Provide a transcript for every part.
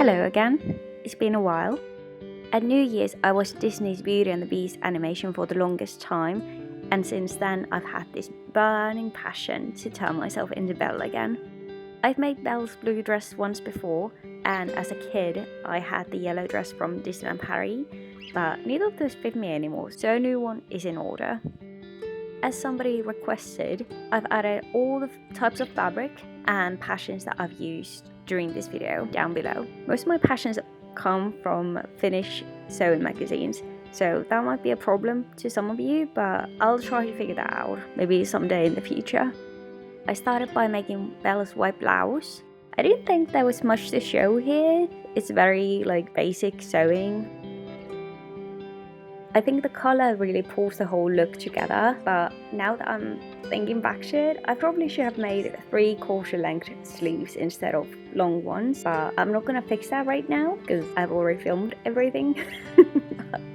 Hello again, it's been a while. At New Year's I watched Disney's Beauty and the Beast animation for the longest time, and since then I've had this burning passion to turn myself into Belle again. I've made Belle's blue dress once before, and as a kid I had the yellow dress from Disneyland Paris, but neither of those fit me anymore, so a new one is in order. As somebody requested, I've added all the types of fabric and passions that I've used during this video down below. Most of my passions come from Finnish sewing magazines, so that might be a problem to some of you, but I'll try to figure that out, maybe someday in the future. I started by making Belle's white blouse. I didn't think there was much to show here. It's very basic sewing. I think the colour really pulls the whole look together, but now that I'm thinking back to it, I probably should have made 3/4 length sleeves instead of long ones, but I'm not gonna fix that right now because I've already filmed everything.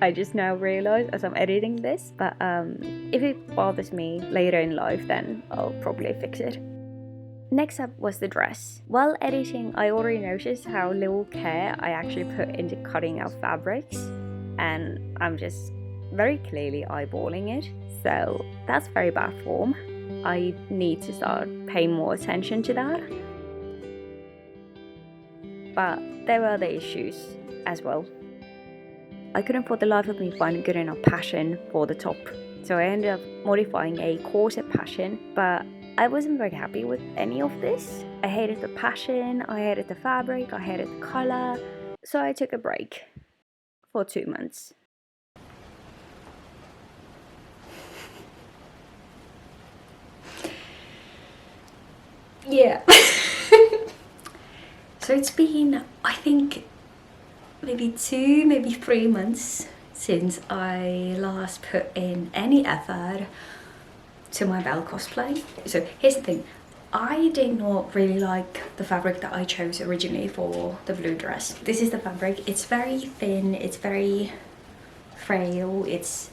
I just now realised as I'm editing this, but if it bothers me later in life, then I'll probably fix it. Next up was the dress. While editing, I already noticed how little care I actually put into cutting out fabrics, and I'm just very clearly eyeballing it, so that's very bad form. I need to start paying more attention to that. But there were other issues as well. I couldn't for the life of me find a good enough passion for the top, so I ended up modifying a corset passion, but I wasn't very happy with any of this. I hated the passion, I hated the fabric, I hated the colour, so I took a break for 2 months. Yeah. So it's been, I think, maybe 2, maybe 3 months since I last put in any effort to my Belle cosplay. So here's the thing, I did not really like the fabric that I chose originally for the blue dress. This is the fabric. It's very thin, it's very frail, it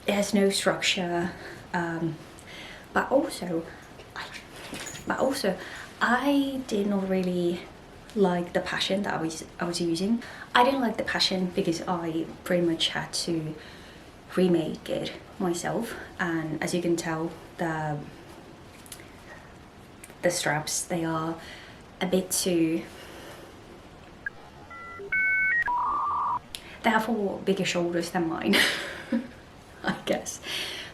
has no structure, but also I did not really like the passion that I was using. I didn't like the passion because I pretty much had to remake it myself, and as you can tell, the straps, they are a bit too, they have 4 bigger shoulders than mine. I guess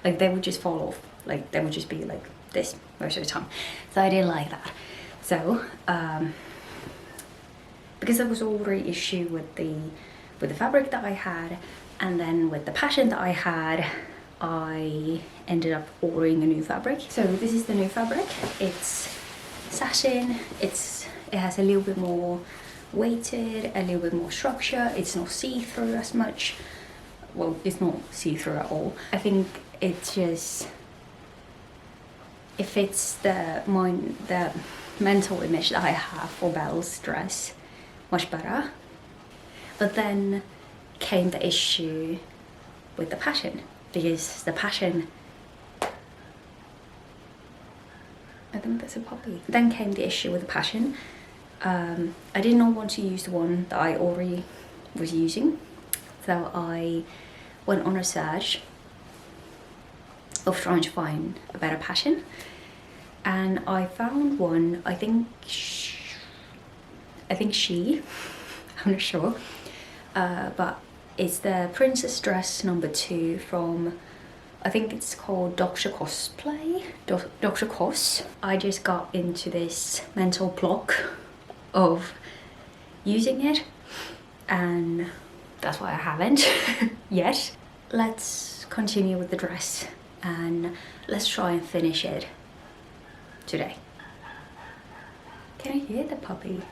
they would just fall off, they would just be like this most of the time, so I didn't like that. So because there was already issue with the fabric that I had, and then with the passion that I had, I ended up ordering a new fabric. So this is the new fabric. It's satin, it has a little bit more weighted, a little bit more structure, it's not see-through as much. Well, it's not see-through at all. I think it fits the mental image that I have for Belle's dress much better. But then came the issue with the passion, because the passion, I think that's a puppy. Then came the issue with the passion. I did not want to use the one that I already was using, so I went on a search of trying to find a better passion, and I found one. I think she I'm not sure, but it's the Princess Dress number 2 from, I think it's called Cosplay, DrCos. I just got into this mental block of using it, and that's why I haven't yet. Let's continue with the dress and let's try and finish it today. Can I hear the puppy?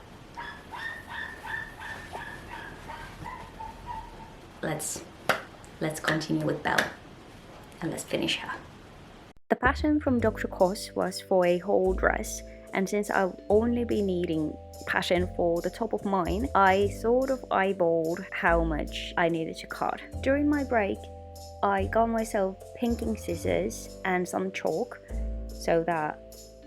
Let's continue with Belle and let's finish her. The pattern from DrCos was for a whole dress, and since I've only been needing pattern for the top of mine, I sort of eyeballed how much I needed to cut. During my break, I got myself pinking scissors and some chalk so that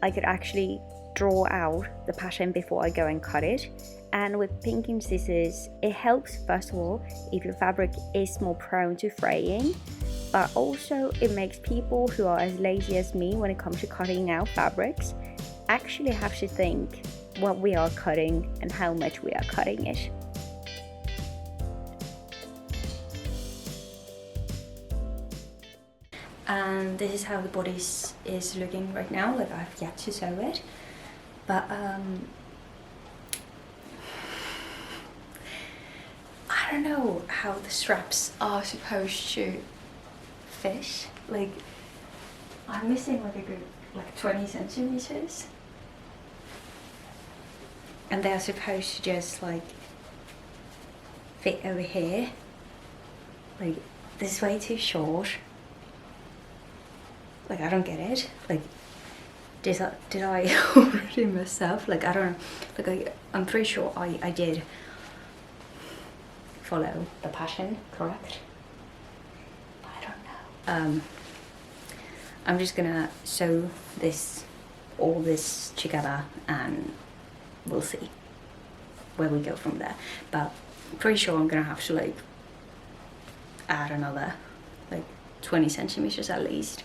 I could actually draw out the pattern before I go and cut it, And with pinking scissors, it helps first of all if your fabric is more prone to fraying, but also it makes people who are as lazy as me when it comes to cutting out fabrics actually have to think what we are cutting and how much we are cutting it. And this is how the body is looking right now. Like, I've yet to sew it, but I don't know how the straps are supposed to fit. Like, I'm missing like a good 20 centimeters, and they're supposed to just like fit over here. Like, this is way too short. Like, I don't get it. Like, did I already mess up? Like, I don't know. Like, I'm pretty sure I did follow the pattern correct. But I don't know. I'm just gonna sew all this together, and we'll see where we go from there. But I'm pretty sure I'm gonna have to like add another like 20 centimeters at least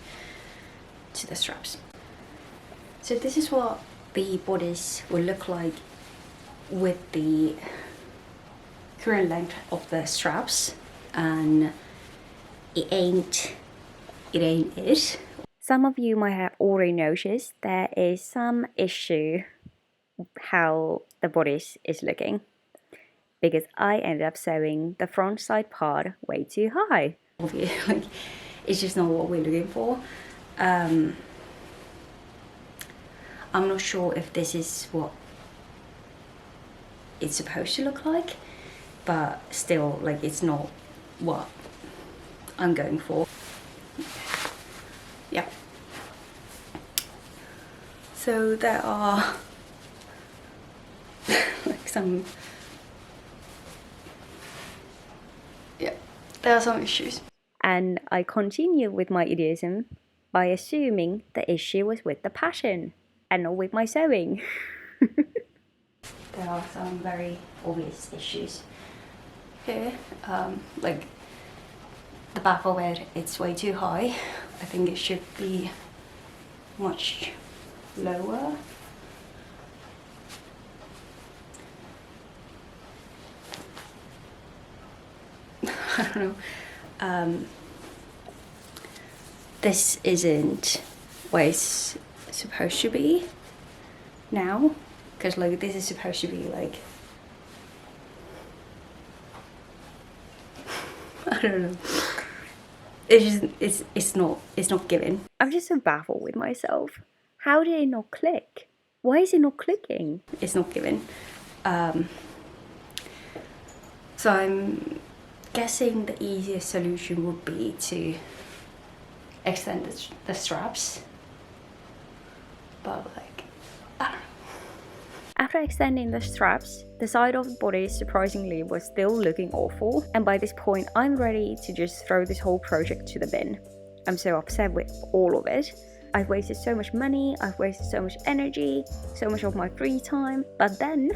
to the straps. So this is what the bodice will look like with the current length of the straps, and it ain't it. Some of you might have already noticed there is some issue how the bodice is looking, because I ended up sewing the front side part way too high. Like, it's just not what we're looking for. I'm not sure if this is what it's supposed to look like, but still, like, it's not what I'm going for. Yeah. So there are like some, yeah, there are some issues. And I continue with my idiotism by assuming the issue was with the pattern and not with my sewing. There are some very obvious issues here. Like, the back of it, it's way too high. I think it should be much lower. I don't know. This isn't what it's supposed to be now, because like this is supposed to be like, I don't know. It's not given. I'm just so baffled with myself. How did it not click? Why is it not clicking? It's not given. So I'm guessing the easiest solution would be to extend the straps, but like, I don't know. After extending the straps, the side of the body surprisingly was still looking awful, and by this point I'm ready to just throw this whole project to the bin. I'm so upset with all of it. I've wasted so much money, I've wasted so much energy, so much of my free time, but then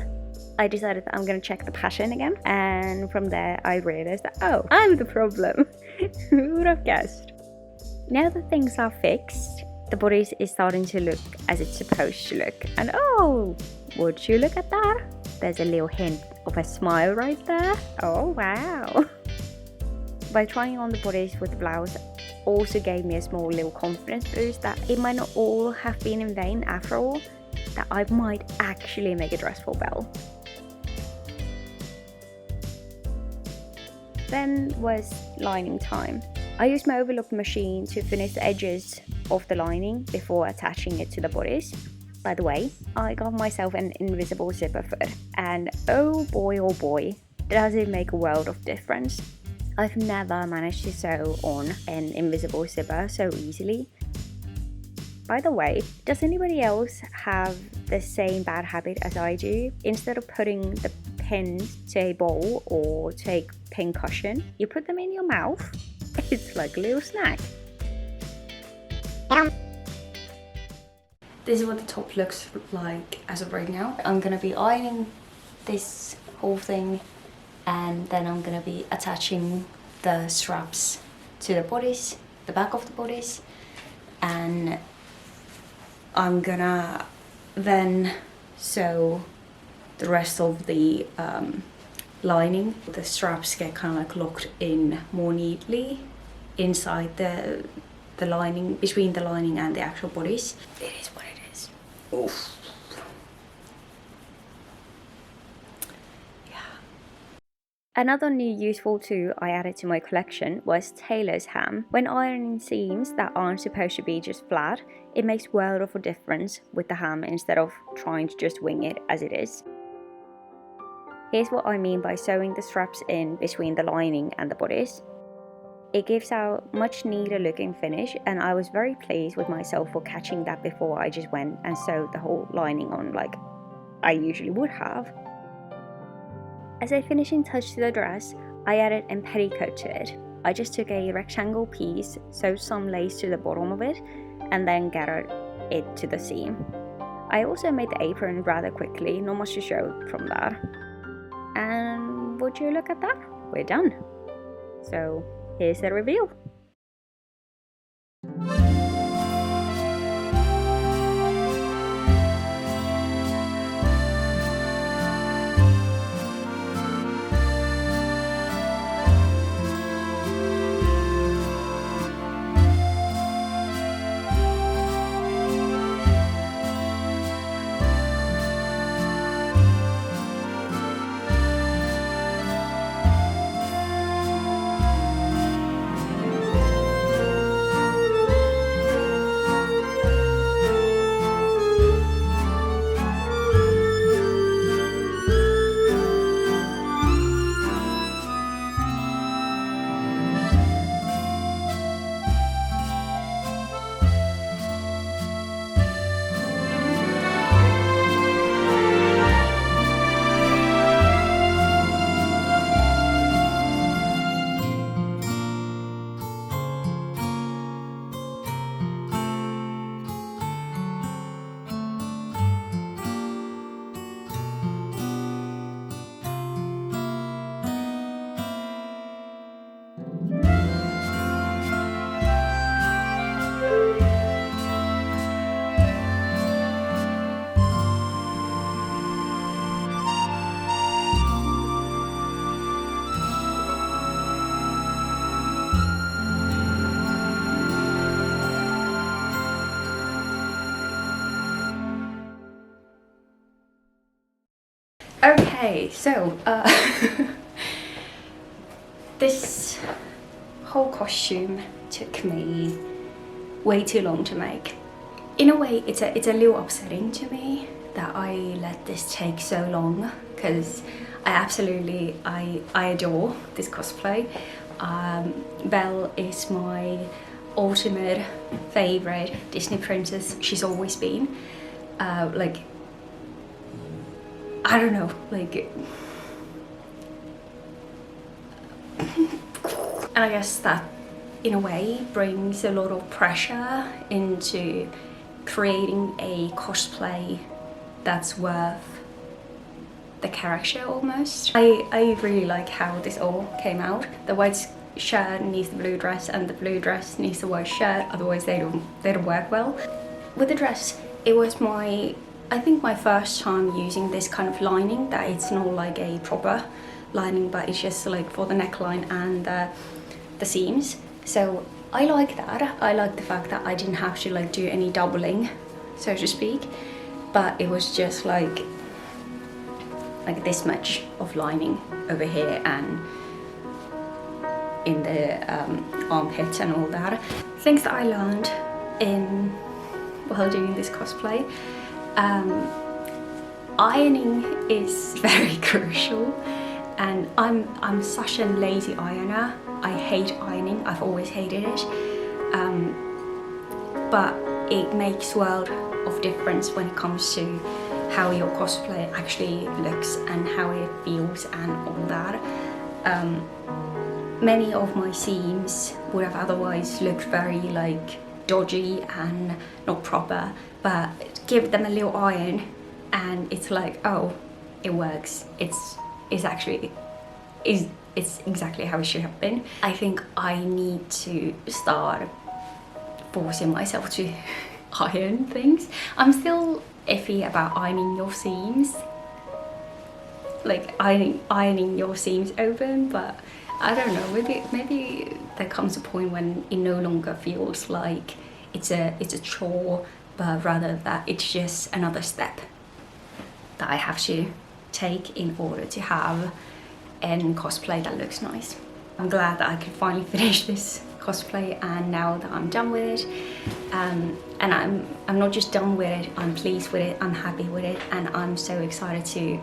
I decided that I'm gonna check the pattern again, and from there I realized that, oh, I'm the problem. Who would have guessed? Now that things are fixed, the body is starting to look as it's supposed to look, and oh, would you look at that? There's a little hint of a smile right there. Oh wow. By trying on the bodice with the blouse also gave me a small little confidence boost that it might not all have been in vain after all, that I might actually make a dress for Belle. Then was lining time. I used my overlock machine to finish the edges of the lining before attaching it to the bodice. By the way, I got myself an invisible zipper foot, and oh boy, does it make a world of difference. I've never managed to sew on an invisible zipper so easily. By the way, does anybody else have the same bad habit as I do? Instead of putting the pins to a bowl or to a pin cushion, you put them in your mouth. It's like a little snack. This is what the top looks like as of right now. I'm gonna be ironing this whole thing, and then I'm gonna be attaching the straps to the bodice, the back of the bodice, and I'm gonna then sew the rest of the lining. The straps get kind of like locked in more neatly inside the lining, between the lining and the actual bodice. It is what it is. Oof. Another new useful tool I added to my collection was tailor's ham. When ironing seams that aren't supposed to be just flat, it makes world of a difference with the ham instead of trying to just wing it as it is. Here's what I mean by sewing the straps in between the lining and the bodice. It gives out much neater looking finish, and I was very pleased with myself for catching that before I just went and sewed the whole lining on like I usually would have. As a finishing touch to the dress, I added a petticoat to it. I just took a rectangle piece, sewed some lace to the bottom of it, and then gathered it to the seam. I also made the apron rather quickly, not much to show from that. And would you look at that? We're done. So here's the reveal. Okay, so this whole costume took me way too long to make. In a way, it's a little upsetting to me that I let this take so long, because I adore this cosplay. Belle is my ultimate favorite Disney princess. She's always been like, I don't know, like, and I guess that in a way brings a lot of pressure into creating a cosplay that's worth the character almost. I really like how this all came out. The white shirt needs the blue dress, and the blue dress needs the white shirt, otherwise they don't work well. With the dress, it was I think my first time using this kind of lining, that it's not like a proper lining, but it's just like for the neckline and the seams. So I like that. I like the fact that I didn't have to like do any doubling, so to speak, but it was just like this much of lining over here and in the armpits and all that. Things that I learned while doing this cosplay. Ironing is very crucial, and I'm such a lazy ironer. I hate ironing. I've always hated it, but it makes world of difference when it comes to how your cosplay actually looks and how it feels and all that. Many of my seams would have otherwise looked very like dodgy and not proper, but give them a little iron and it's like, oh, it works. It's actually it's exactly how it should have been. I think I need to start forcing myself to iron things. I'm still iffy about ironing your seams, like ironing your seams open, but I don't know, maybe there comes a point when it no longer feels like it's a chore, but rather that it's just another step that I have to take in order to have a cosplay that looks nice. I'm glad that I could finally finish this cosplay, and now that I'm done with it, and I'm not just done with it, I'm pleased with it, I'm happy with it, and I'm so excited to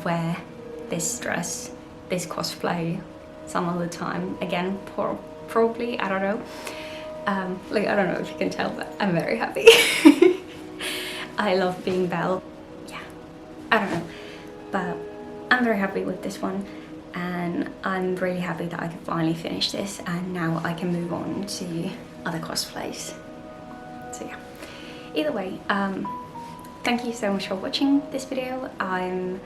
wear this dress, this cosplay some other time again, probably, I don't know. Like, I don't know if you can tell, but I'm very happy. I love being Belle. Yeah, I don't know, but I'm very happy with this one, and I'm really happy that I could finally finish this, and now I can move on to other cosplays. So yeah, either way, thank you so much for watching this video. I'm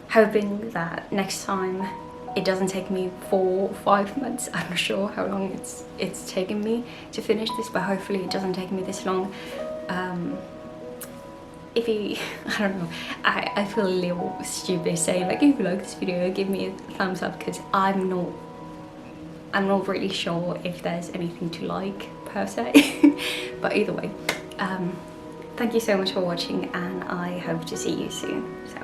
hoping that next time it doesn't take me 4 or 5 months. I'm not sure how long it's taken me to finish this, but hopefully it doesn't take me this long. If you, I don't know, I feel a little stupid saying like, if you like this video, give me a thumbs up, because I'm not really sure if there's anything to like per se. But either way, thank you so much for watching, and I hope to see you soon. So